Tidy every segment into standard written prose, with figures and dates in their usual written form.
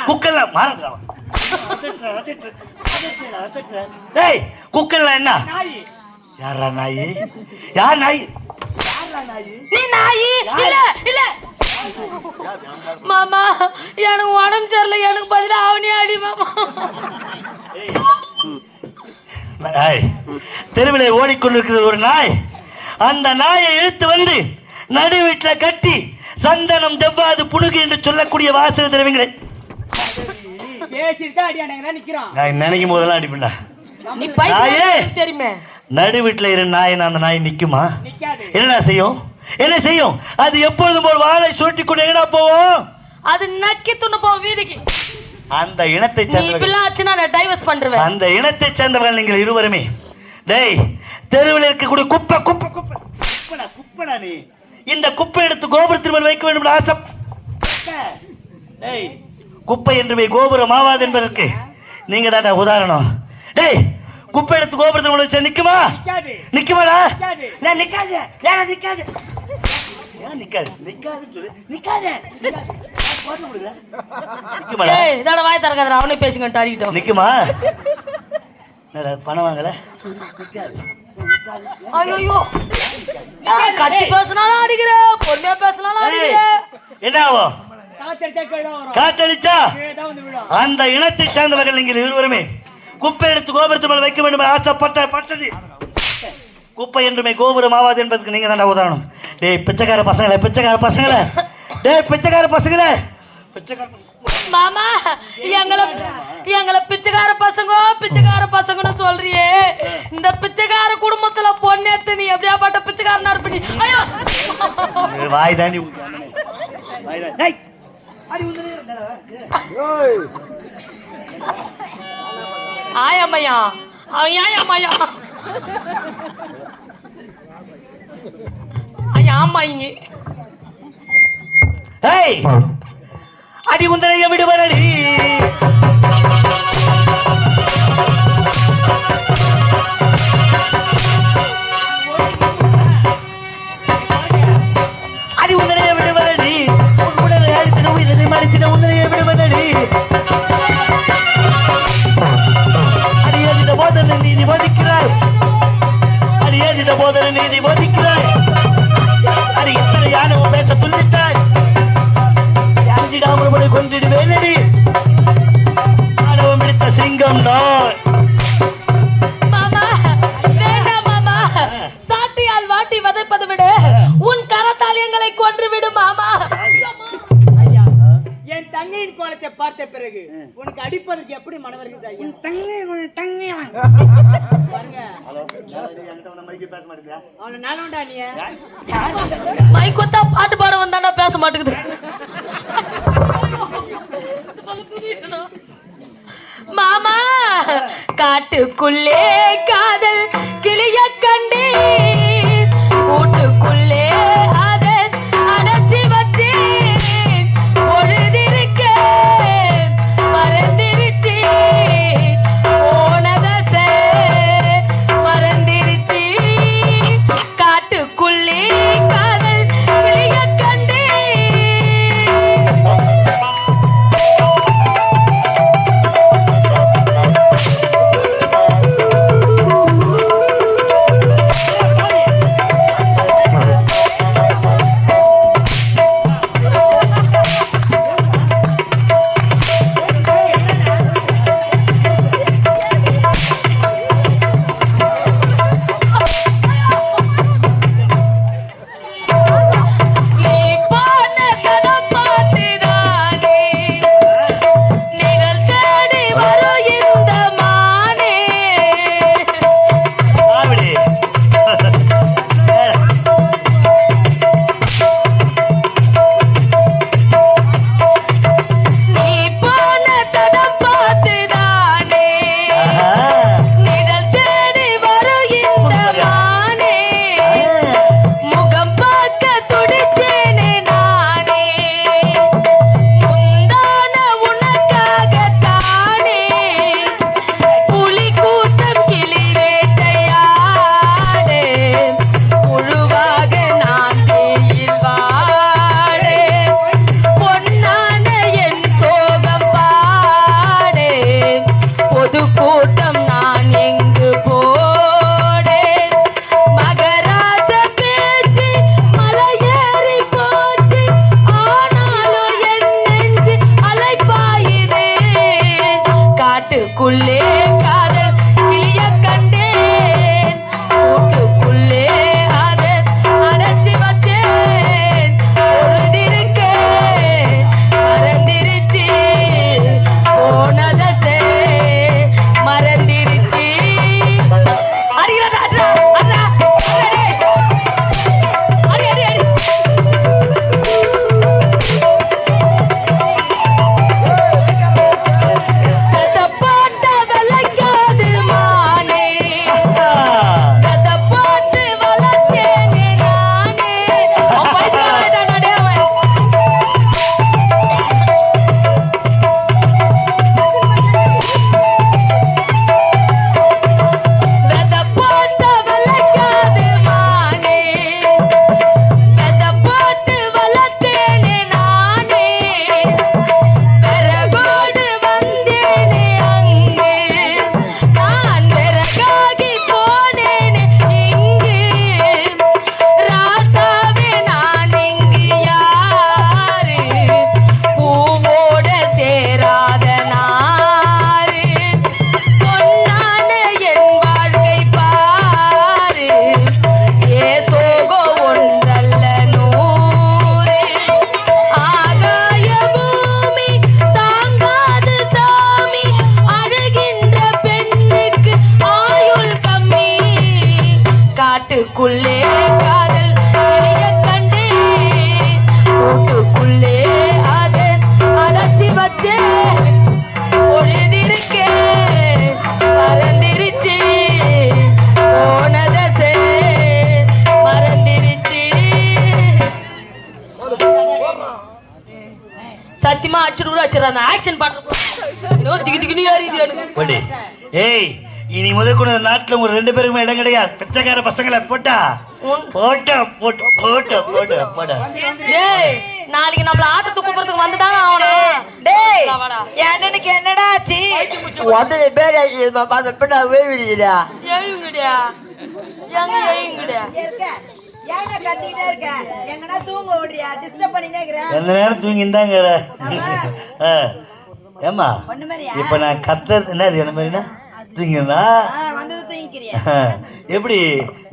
குக்கெல்லாம் மாறாதா? டேய் குக்கெல்லாம் என்ன? யாரா நாய்? யார் நாய்? நீ நாய் இல்ல இல்ல மாமா, எனக்கு உடம்பு சரியில்லை, எனக்கு பதிலா அவனே அடி மாமா. தெருவிலே ஓடிக்கொண்டிருக்கிறது ஒரு நாய். அந்த நாயை இழுத்து வந்து நடு வீட்டுல கட்டி சந்தனம் தெவ்வாது புணுகு என்று சொல்லக்கூடிய வாசக திரவியங்களை நினைக்கும் போதெல்லாம் அடிப்பா. தெரியுமே நடு வீட்டுல இரு நாய், அந்த நாய் நிக்குமா? என்ன செய்யும்? என்ன செய்யும்? அது எப்பொழுதும் போல் வாழை சுருட்டி கொண்டு எங்கடா போவோம்? அது நக்கி துண்ணு போவோம் வீதிக்கு. அந்த இனத்தை சேர்ந்தவர்கள், அந்த இனத்தை சேர்ந்தவர்கள் நீங்கள் இருவருமே. டேய் தெருவில் இருக்கக்கூடிய குப்பை குப்பை குப்பை குப்படா குப்படா. நீ இந்த குப்பை எடுத்து கோபுரத்தில் மேல் வைக்க வேண்டும் ஆசை. டேய் குப்பை என்று கோபுரம் ஆவாது என்பதற்கு நீங்க தான்டா உதாரணம். டேய் குப்பை எடுத்து கோபுரத்தில் மேல் வச்சா நிக்குமா? நிக்குமாடா? நிக்காது. ஏன் நிக்காது? ஏன் நிக்காது? நிக்காது சொல்லு. நிக்காது. வாய் தரக்காத, அவனே பேசுங்க. நிக்குமா? பணம் வாங்கல? ஐயோ கட்டி பேசினாலும் அடிக்கிற, பொறுமையா பேசினாலும் அடிக்கிற. என்ன ஆகும்? காத்தடிச்சா அந்த இனத்தை சேர்ந்தவர்கள் நீங்கள் இருவருமே குப்பை எடுத்து கோபுரத்து மேல் வைக்க வேண்டும் ஆசைப்பட்டது. குப்பை என்றுமே கோபுரம் ஆவாது என்பதற்கு நீங்க தான் உதாரணம். டேய் பிச்சைக்கார பசங்களே, பிச்சைக்கார பசங்களே, டேய் பிச்சைக்கார பசங்களே, மாமா எங்களை பிச்சைக்கார பசங்கன்னு சொல்றியே. இந்த பிச்சைக்கார குடும்பத்துல பொண்ணு நீ எப்படியா பட்ட பிச்சைக்காரனா இருப்ப நீ? வாய் தாண்டி ஆயம்மையா, அவன் ஏயம்மையா ஆமாங்க. அடி உந்தனைய விடுவரடி, அடி உந்தனைய விடுவரடி, உடலை அடித்தின உயிரை மடித்தின உந்தனைய விடுவரடி. அடியேதிட போதனை நீதி போதிக்கிறாய், அடியேதிட போதனை நீதி போதிக்கிறாய். அடி எத்தனை யானவும் பேச துள்ளிட்டாய், அஞ்சிடாமல் கொன்றிடுவேனடி. ஆடவம் பிடித்த சிங்கம் நான். மாமா வேண்டாம் மாமா, சாட்டியால் வாட்டி வதைப்பதை விட உன் கரத்தால் எங்களை கொன்று விடு மாமா. என் தங்கையின் கோலத்தை பார்த்த பிறகு உனக்கு அடிப்பதற்கு எப்படி மனம் வருகிறது ஐயா? மைக்குத்தா பாட்டு பாட வந்தானா பேச மாட்டேங்குது. மாமா காட்டுக்குள்ளே காதல் கிளிய கண்டே, கூட்டுக்குள்ளே அதை அடைச்சி வச்சே, பொழுதிருக்க மறந்திருச்சி போனதசை மறந்திருச்சி. காட்டுக்குள்ளே காதல் கிளிய கண்டே. காட்டுக்குள்ளே காதல் கிளிய கண்டேன் கூட்டுக்குள்ளே அதை அடைச்சி வச்சேன் பொழுதிருக்கேன் மறந்திருச்சு போனதே மறந்திருச்சு அடிக்கிறதா அடி அடி அடி போட்ட விளைக்காது மானே கதை போட்டு வளர்த்தேனே நானே வெதை போட்ட விளைக்காது மானே வெதை போட்டு வளர்த்தேனே நானே விறகோடு வந்தேனே அங்கே நான் விறகாகி போனேனே இங்கு ராசாவே நான் இங்கு யாரு பூவோட சேராத நாரு பொன்னான என் வாழ்க்கை பாரு ஏ சோகோ ஒன்றல்ல நூறு ஆகாய பூமி தாங்காது சாமி அழுகின்ற பெண்ணுக்கு ஆயுள் கம்மி காட்டுக்குள்ளே காதல் கிளிய கண்டேன் கூட்டுக்குள்ளே அதை அடைச்சி வச்சேன் பொழுதிருக்கேன் மறந்திருச்சு போனதே மறந்திருச்சு சத்தியமா அடிச்சுட்டு வச்சிடறான் ஆக்ஷன் பாட்டு திக்கு திக்கு ஏறிது போடி. ஏய் இனி முதற்கொண்டு இந்த நாட்டுல ஒரு 2 பேருக்குமே இடம் கிடையாது. பிச்சைக்கார பசங்களை போட்டா போட்டா போட்டு போட்டு போட்டு போட. டேய் நாளைக்கு நம்மள ஆட்டத்துக்கு கூப்பிடுறதுக்கு வந்துட்டாங்க அவனும். டேய் வாடா. எனக்கு என்னடா ஆச்சு வந்து பேர் அந்த பெண்ணா வேவிடுடா எழுங்கடியா எங்க எழுங்கடியா இருக்க ஏன்டா கத்திட்டே இருக்க எங்கனா தூங்க ஓடுறியா டிஸ்டர்ப் பண்ணிட்டே இருக்கற எந்த நேரம் தூங்கி இருந்தாங்க. ஏமா ஒண்ணு மாதிரியா இப்ப நான் கத்துறது என்னது என்ன மாதிரினா தூங்கினா வந்தது தூங்கிக்கிறியா எப்படி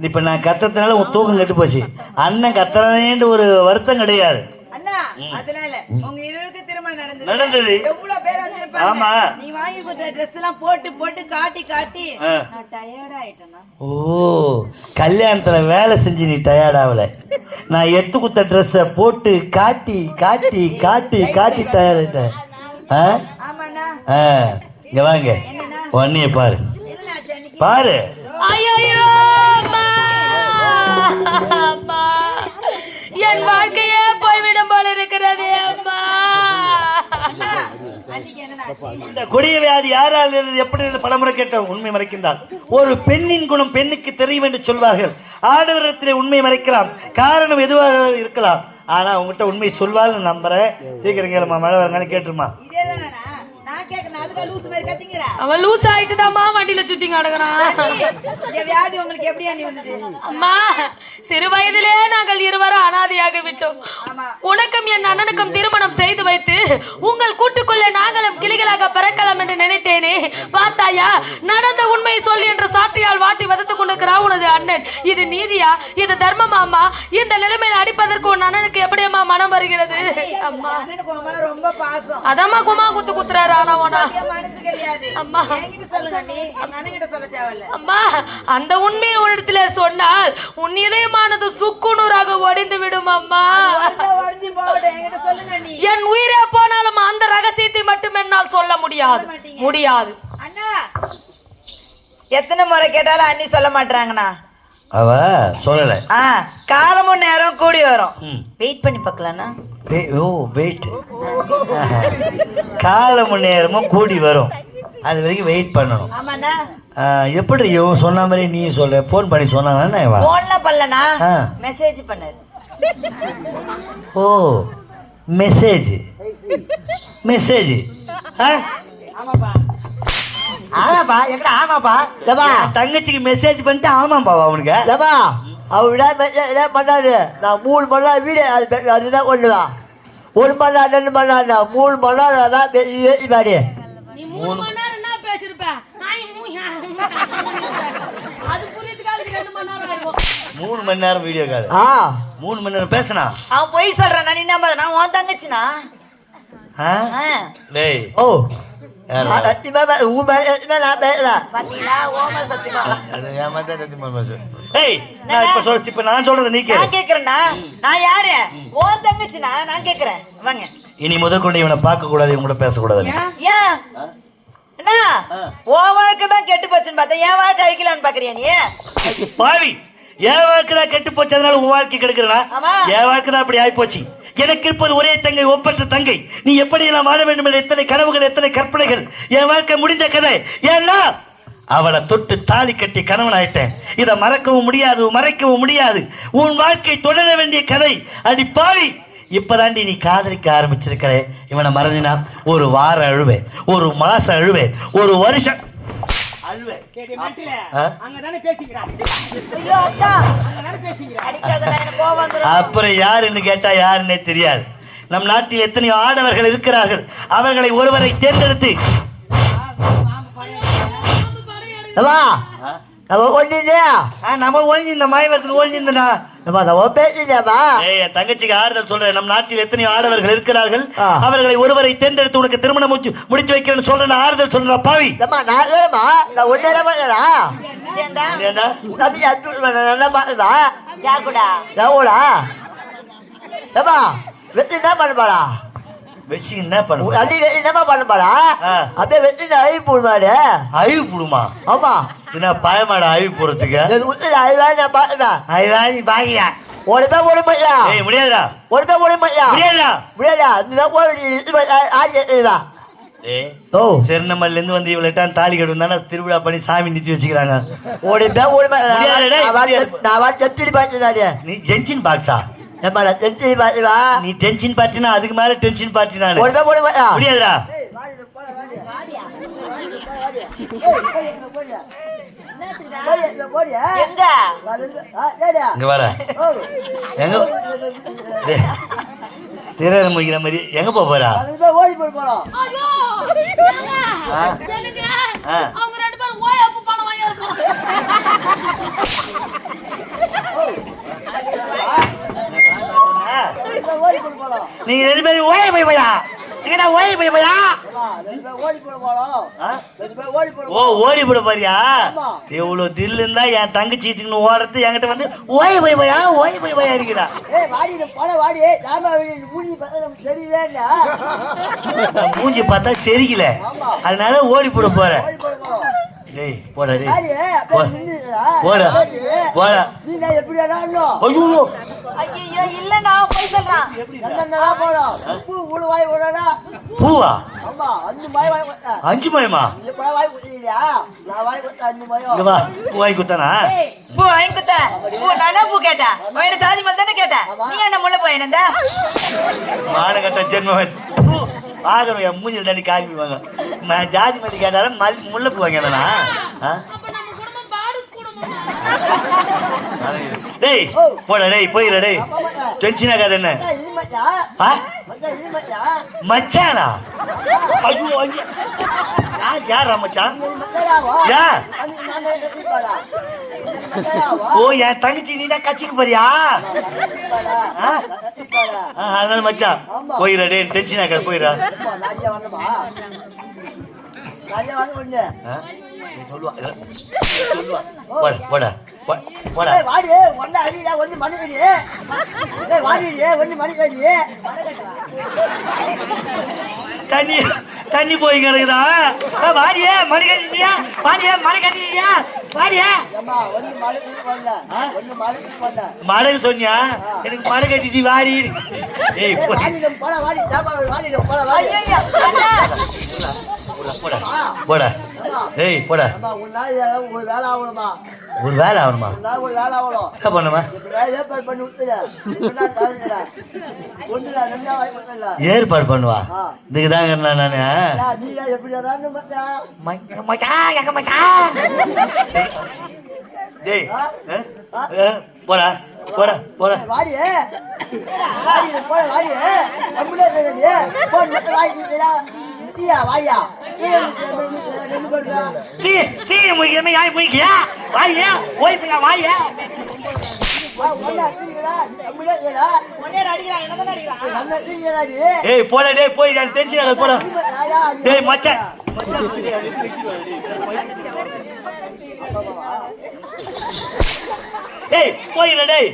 இப்ப நான் கத்துறதுனால உன் தூக்கம் கெட்டு போச்சு. அண்ணன் கத்துறேன்னு ஒரு வருத்தம் கிடையாது. அண்ணா அதனால உங்க இருவருக்கு திருமணம் நடந்தது. எவ்வளவு பேர் வந்திருப்பாங்க. ஆமா. நீ வாங்கி கொடுத்த Dress எல்லாம் போட்டு போட்டு காட்டி காட்டி நான் டயர்ட் ஆயிட்டேனா. ஓ கல்யாணத்துல வேலை செஞ்சு நீ டயர்ட் ஆகல. நான் எடுத்து கொடுத்த ட்ரெஸ்ஸ போட்டு காட்டி காட்டி காட்டி காட்டி டயர்ட் ஆயிட்டேன். ஆமாண்ணா இங்க வாங்க ஒன்னிய பாரு என்னாச்சு அன்னைக்கு பாரு. ஐயோ அம்மா அம்மா என் வாழ்க்கையே போய்விடும் போல இருக்கிறது அம்மா. அன்னைக்கு என்னன்னா இந்த கொடிய வியாதி யாரால் இருந்தது எப்படி என்று பலமுறை கேட்ட உண்மை மறைக்கின்றார். ஒரு பெண்ணின் குணம் பெண்ணுக்கு தெரியும் என்று சொல்வார்கள். ஆடவரத்திலே உண்மை மறைக்கலாம், காரணம் எதுவாக இருக்கலாம். ஆனா உங்ககிட்ட உண்மை சொல்வார்கள் நம்புறேன். சீக்கிரம் கேளுமா, மழை வரங்காலும் கேட்டுருமா. இதேதானா நான் கேக்குறேன் அதுக்கு லூஸ் மாதிரி கத்திங்கற அவன் லூஸ் ஆயிட்டுதாம்மா வண்டியில சுத்தி கிடக்குறான். இந்த வியாதி உங்களுக்கு எப்படி அண்ணி வந்தது அம்மா சிறு வயதிலே நாங்கள் இருவரும் அனாதையாக விட்டோம். உனக்கும் என் அண்ணனுக்கும் திருமணம் செய்து வைத்து உங்கள் கூட்டுக்குள்ளே நாங்களும் கிளிகளாக பறக்கலாம் என்று நினைத்தேனே. பார்த்தாயா நடந்த உண்மையை சொல்லி என்று சாட்டையால் வாட்டி வதத்துக் கொண்டிருக்கிறான் உனது அண்ணன். இது நீதியா? இது தர்மமாமா? இந்த நிலைமையில அடிப்பதற்கு உன் அண்ணனுக்கு எப்படியம்மா மனம் வருகிறது? அம்மா அண்ணனுக்கு உங்க மேல ரொம்ப பாசம். அதம்மா குமா குத்து குத்துறாரு. ஆனா என் மனசு கிடையாது. அம்மா என்கிட்ட சொல்லுங்க அண்ணி, எங்க அண்ணன் கிட்ட சொல்ல தேவையில்ல. அம்மா அந்த உண்மையை உன்னிடத்திலே சொன்னால் உன் இதயமானது சுக்குநூறாக ஒடிந்து விடும் அம்மா. உடைஞ்சு போகட்டும், என்கிட்ட சொல்லுங்க அண்ணி. என் உயிரே போனாலும் அந்த ரகசியத்தை மட்டும் என்னால் சொல்ல முடியாது. முடியாது. அண்ணா எத்தனை முறை கேட்டாலும் அண்ணி சொல்ல மாட்டாங்கண்ணா. அவ சொல்லல. காலமும் நேரம் கூடி வரும். வெயிட் பண்ணி பார்க்கலாம்ண்ணா. ஓ வெயிட் காலம் நேரமும் கூடி வரும். அது வரைக்கும் வெயிட் பண்ணணும். ஆமாண்ணா. எப்படி இவன் சொன்ன மாதிரி நீ சொல்ல போன் பண்ணி சொன்னாங்கன்னா போன்ல பண்ணலனா மெசேஜ் பண்ணாரு. ஓ மெசேஜ் மெசேஜ் ஆமாப்பா ஆமாப்பா எங்கடா ஆமாப்பா தபா தங்கச்சிக்கு மெசேஜ் பண்ணிட்டு ஆமாப்பா அவனுக்கு தபா அவருடா மெசேஜ் பண்ணாரு. நான் 3 மணி நேரம் வீடு அதுதான் கொண்டுதான். 1 மணி நேரம் 2 மணி நேரம் 3 மணி நேரம் தான் பேசி பாடி. நீ 3 மணி நேரம் என்ன அது புரியதுக்காக 2 மணி நேரம் ஆகும். 3 மணி நேரம் வீடியோ கால். 3 மணி நேரம் பேசினா அவன் பொய் சொல்றான். நான் என்ன நான் உன் தங்கச்சினா? டேய் ஓ யாரு? சத்தியமா உன் மேல நான் பேசல. பாத்தீங்களா? ஓம சத்தியமா. அது ஏமாத்தா சத்தியமா பேசு. ஏய் நான் இப்ப சொல்றேன், இப்ப நான் சொல்றத நீ கேளு. நான் கேக்குறேன்னா நான் யாரு? உன் தங்கச்சினா? நான் கேக்குறேன். வாங்க. இனி முதற்கொண்டு இவனை பார்க்க கூடாது, இவன் கூட பேசக்கூடாது. ஏன் அண்ணா உன் வாழ்க்கை தான் கெட்டு போச்சுன்னு பார்த்தா என் வாழ்க்கை அழிக்கலான்னு பாக்குறியா நீ? பாவி, என் வாழ்க்கை தான் கெட்டு போச்சு, அதனால உன் வாழ்க்கை கெடுக்கிறா? ஆமா. என் வாழ்க்கை தான் அப்படி ஆயிப்போச்சு. எனக்கு இருப்பது ஒரே தங்கை, ஒப்பற்ற தங்கை. நீ எப்படி எல்லாம் வாழ வேண்டும் என்ற எத்தனை கனவுகள், எத்தனை கற்பனைகள். என் வாழ்க்கை முடிந்த கதை. ஏன்னா அவளை தொட்டு தாலி கட்டி கணவன் ஆயிட்டேன். இதை மறக்கவும் முடியாது, மறைக்கவும் முடியாது. உன் வாழ்க்கை தொடர வேண்டிய கதை. அடி பாவி, இப்பதாண்டி நீ காதலிக்க ஆரம்பிச்சிருக்கிற. இவனை மறந்தினா 1 வாரம் அழுவேன், 1 மாசம் அழுவேன், 1 வருஷம் அழுவேன். அங்கதானே பேசிக்கிறான். ஐயோ அக்கா அங்கதானே பேசிக்கிறான். அடிக்காதடா, எனக்கு கோவம் வந்துரும். அப்புறம் யாருன்னு கேட்டா யாருன்னே தெரியாது. நம் நாட்டில் எத்தனையோ ஆடவர்கள் இருக்கிறார்கள். அவர்களை ஒருவரை தேர்ந்தெடுத்து நம்ம ஒண்ணியா நம்ம ஒழிஞ்சு இந்த மாயவரத்தில் ஒழிஞ்சிருந்தா நம்ம பேசியாமா? என் தங்கச்சிக்கு ஆறுதல் சொல்றேன். நம் நாட்டில் எத்தனையோ ஆடவர்கள் இருக்கிறார்கள். அவர்களை ஒருவரை தேர்ந்தெடுத்து உனக்கு திருமணம் முடிச்சு வைக்கிறேன்னு சொல்றேன். ஆறுதல் சொல்றேன். பாவி, நான் ஒன்னேரா ஏண்டா? யார் கூட? வெற்றி தான் பண்ணப்பாடா, வச்சு என்ன பண்ணுவ? அடி வெற்றி தான் பண்ணப்பாடா. அப்படியே வெற்றி அழிவு போடுவாரு. அழிவு போடுமா? ஆமா, என்ன பயமாடா அழிவு போறதுக்கு? நான் பாத்துட்டேன். அழிவாதி பாக்கிறேன். ஒருமே ஓட மாட்டியா? முடியாதுடா, ஒருமே ஓட மாட்டியா? முடியாதுடா, முடியாதா? நீதான் ஓ சென்னமல்ல இருந்து வந்து இவ்வளவு தாலி கட்டு தானே திருவிழா பண்ணி சாமி நிறுத்தி வச்சுக்கிறாங்க. ஓடிப்பே ஓடிப்பே நான் செப்டி பாத்துதாரு. நீ ஜென்சின் பாக்ஸா? செப்டி பாத்துவா. நீ டென்ஷன் பார்ட்டினா அதுக்கு மேல டென்ஷன் பார்ட்டி நானு. ஓடிப்பே ஓட மாட்டியா? முடியாதுடா. எங்க இங்க வர எங்க திரையில முடிக்கிற மாதிரி எங்க போறா? ஓடி போய் போறோம். அவங்க 2 பேரும் ஓய் அப்ப பணம் வாங்கி இருப்பாங்க. ஓடி போய் போறோம். நீங்க 2 பேரும் ஓய போய் போயா? எங்கடா ஓய போய் போயா? ஓடி போய் போறோம். ஓ ஓடி போட போறியா? எவ்வளவு தில்லு இருந்தா என் தங்கச்சி ஓடுறது என்கிட்ட வந்து ஓய போய் போயா, ஓய போய் போயா இருக்கிறா. மூஞ்சி பார்த்தா சரிக்கல, அதனால ஓடி போட போற. டேய் போடா, டேய் போடா போடா. ஐயோ ஐயோ இல்லன்னா போய் சொல்றான். பூவா? 5 மயமா? இங்க வா, பூ வாங்கி குத்தானா? பூ வாங்கி குத்த? பூ நானே பூ கேட்டேன். என்ன ஜாதி மல்லி தானே கேட்டேன். நீ என்ன முள்ள போய் என்னந்த மான கட்ட ஜென்மம் பாக்குறோம். என் மூஞ்சில் தண்ணி காமிப்பாங்க. நான் ஜாதி மல்லி கேட்டாலும் முல்லை பூ வாங்கினா. அப்ப நம்ம குடும்பம் பாடுஸ் குடும்பம். டேய் போடா, டேய் போயிடா. டேய் டென்ஷன் ஆகாது என்ன? மச்சானா? ஐயோ ஐயோ, யாரா மச்சான்? யார்? ஓ என் தங்கச்சி நீ தான் கட்சிக்கு போறியா? அதனால மச்சான் போயிடா. டே டென்ஷன் ஆகாது, போயிடா. சொல்லுவா சொல்லுவா. போடா போடா. தண்ணி தண்ணி போய் கிடக்குதா? வாடியே மணி கட்டியா? வாடியே மணி கட்டியா? வாடியே மழை சொன்னியா? எனக்கு மழை கட்டிட்டு வாடி. ஏய் போடா போடா. ஏய் போடா. ஒரு வேலை ஆகணுமா? என்ன பண்ணுமா? ஏற்பாடு பண்ணுவா. இதுக்கு தாங்க நானு டேய் போடா போடா போடா. தீயா வாயா தீ தீ முக்கியமே யாய் முக்கியா வாயா ஓய் பிள்ளை வாயா ஏய் போடா டேய் போய் நான் டென்ஷன் ஆகாத போடா டேய் மச்சான் ஏய் போயிரா டேய்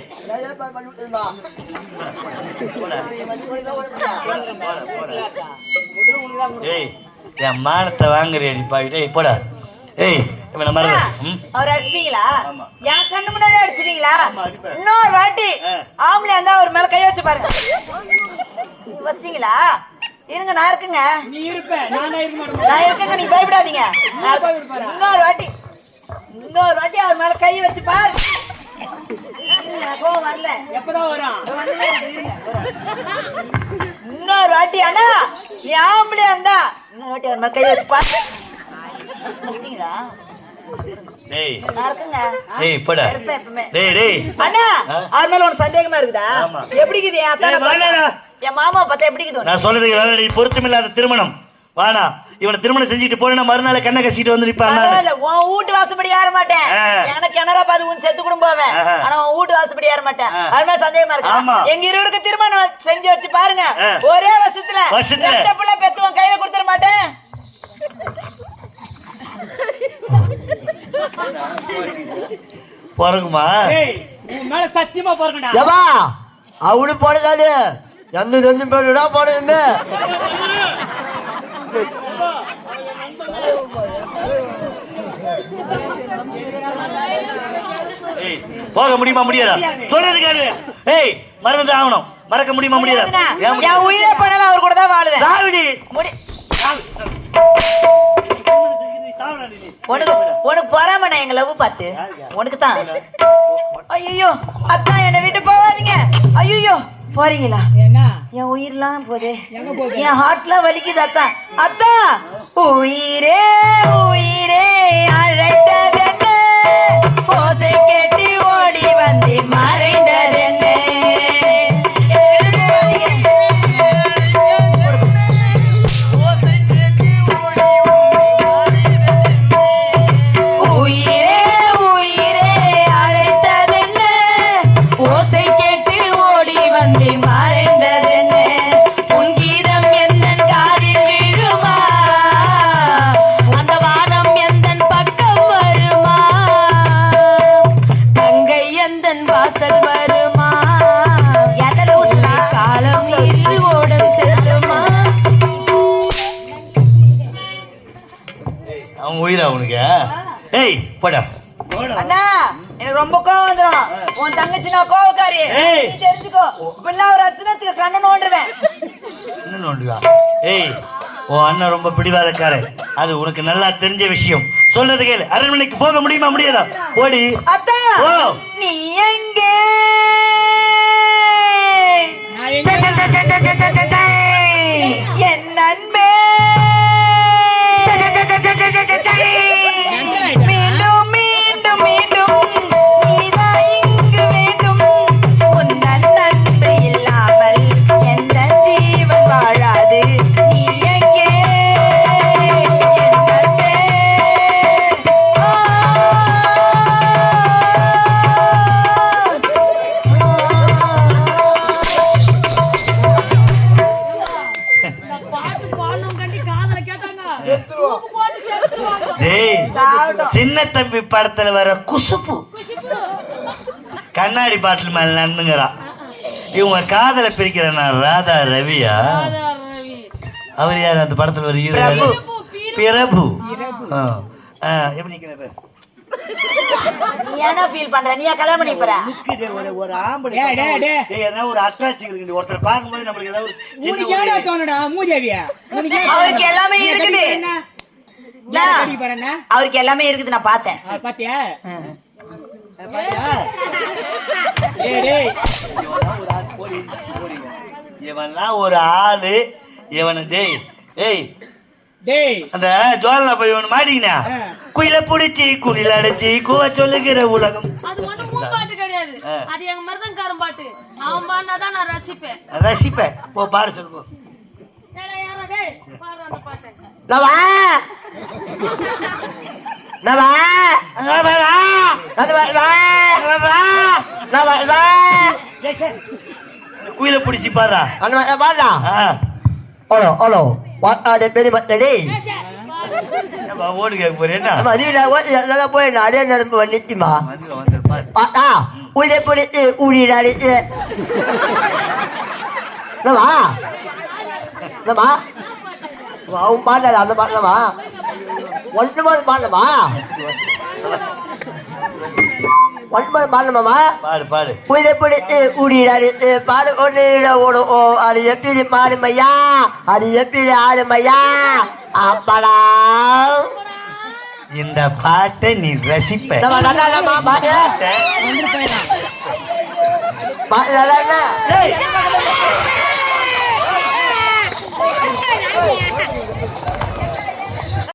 ஏய் என் மானத்தை வாங்குறியடி பாவி டேய் போடா ஏய் இவன மறந்து அவர் அடிச்சிட்டீங்களா என் கண்ணு முன்னாடி அடிச்சிட்டீங்களா இன்னொரு வாட்டி ஆம்பளை இருந்தா ஒரு மேல கை வச்சு பாருங்க வச்சிட்டீங்களா இருங்க நான் இருக்குங்க நீ இருப்ப நானே இருக்க மாட்டேன் நான் இருக்கேங்க நீங்க பயப்படாதீங்க இன்னொரு வாட்டி அவர் மேல கை வச்சு பாரு கோவம் வரல எப்பதான் வரும் இன்னொரு வாட்டி அண்ணா நீ ஆம்பளையா இருந்தா இன்னொரு வாட்டி அவர் மேல கை வச்சு பாரு வச்சிட்டீங்களா டேய் நான் இருக்குங்க டேய் போடா இருப்பேன் எப்பவுமே டேய் டேய் அண்ணா அவர் மேல உனக்கு சந்தேகமா இருக்குதா எப்படி இருக்குது என் அத்தானை பார்த்தா? என் மாமா பார்த்தா எப்படி இருக்குது நான் சொல்றதுக்கு வேலை பொருத்தமில்லாத திருமணம் வானா இவனை திருமணம் செஞ்சுட்டு போனா மறுநாள் கண்ணை கசிட்டு வந்து நிப்பான் பரவாயில்ல உன் வீட்டு வாசப்படி ஏற மாட்டேன் எனக்கு கிணறா பாது உன் செத்து கூட போவேன் ஆனா உன் வீட்டு வாசப்படி ஏற மாட்டேன் அது மாதிரி சந்தேகமா இருக்கு எங்க இருவருக்கு திருமணம் செஞ்சு வச்சு பாருங்க ஒரே வருஷத்துல ரெட்ட பிள்ளை பெத்து உன் கையில கொடுத்துட மாட்டேன் போறகுமா உன் மேல சத்தியமா போறேன்டா ஏப்பா அவனு போனதாலே எந்த ரெண்டு பேருடா போனதுமே ஏய் போக முடியுமா முடியாதா சொல்றதுக்காரு ஏய் மறந்து ஆகணும் மறக்க முடியுமா முடியாதா என் உயிரை போனாலும் அவர் கூட தான் வாழுவேன் சாவிடி உனக்கு பொறாமண்ணா எங்க லவ் பார்த்து உனக்கு தான் ஐயோ அத்தா என்னை விட்டு போவாதீங்க ஐயோ போறீங்களா என்ன என் உயிரெல்லாம் போதே என் ஹார்ட்லாம் வலிக்குது அத்தா அத்தா உயிரே உயிரே அழைத்ததென்ன போதை கேட்டு ஓடி வந்து மறைந்ததென்ன அவன் உயிரா உனக்கு ஏய் போடா அண்ணா எனக்கு ரொம்ப கோவம் வந்துடும் உன் தங்கச்சி நான் கோவக்காரி ஏய். நீ தெரிஞ்சுக்கோ இப்பெல்லாம் ஒரு அர்ச்சனை வச்சுக்க கண்ணை நோண்டுருவேன் என்ன நோண்டுவா ஏய் உன் அண்ணன் ரொம்ப பிடிவாதக்காரன் அது உனக்கு நல்லா தெரிஞ்ச விஷயம் சொல்றது கேளு அரண்மனைக்கு போக முடியுமா முடியாதா ஓடி அத்தா ஓ நீ எங்கே என் நண்பே மீண்டும் மீண்டும் மீண்டும் நீதான் இங்கு வேண்டும் உந்தன் நண்பு இல்லாமல் எந்த ஜீவன் வாழாது நீ எங்கே என் நண்பே பாட்டு பாடணும் கண்டி காதல கேட்டாங்க டேய் சின்ன தம்பி படத்துல வர குசுப்பு கண்ணாடி பாட்டில் மேல நடந்துங்கிறான் இவங்க காதல பிரிக்கிறனா ராதா ரவியா அவர் யார் அந்த படத்துல ஒரு ஹீரோ பிரபு எப்படி நிக்கிறது நீ என்ன ஃபீல் பண்ற நீ கல்யாணம் பண்ணி போற ஒரு ஆம்பளை ஒரு அட்ராக்ஷன் இருக்கு ஒருத்தர் பார்க்கும்போது நம்மளுக்கு ஏதாவது ஒரு உனக்கு ஏடா தோணுடா மூதேவியா உனக்கு அவருக்கு எல்லாமே இருக்குது பாருண்ணா அவருக்கு எல்லாமே இருக்குது நான் பார்த்தேன் பாத்தியா டேய் இவன்லாம் ஒரு ஆளு இவனு டேய் ஏய் டேய் அந்த ஜோலனா போய் இவன் மாட்டிக்கினா குயில புடிச்சு குடில அடைச்சி கூவ சொல்லுகிற உலகம் அது ஒண்ணும் மூணு பாட்டு கிடையாது அது எங்க மருதங்காரன் பாட்டு அவன் பாடினாதான் நான் ரசிப்பேன் ரசிப்பேன் போ பாடு சொல்லு போ டேய், யாரா டேய், பாடு அந்த பாட்டை நம்ம குயில பிடிச்சி பாரு பாடா ஓலோ ஓலோ வாட்டாடே பெரிய மத்தடி ஓடு கேட்க போறேன் போய் அதே நேரம் நிச்சயமா உடைய பிடிச்சி ஊடிடாடிச்சு அவன் பாடல அந்த பாடலமா ஒன்பது பாடலமா ஒன்பது பாடலமாமா பாடு பாடு உடைய பிடிச்சி ஊடிடாடிச்சு பாடு ஒன்று ஓடும் ஓ அது எப்படி பாடுமையா அது எப்படி ஆடுமையா அப்படா இந்த பாட்டை நீ ரசிப்ப பாட்டு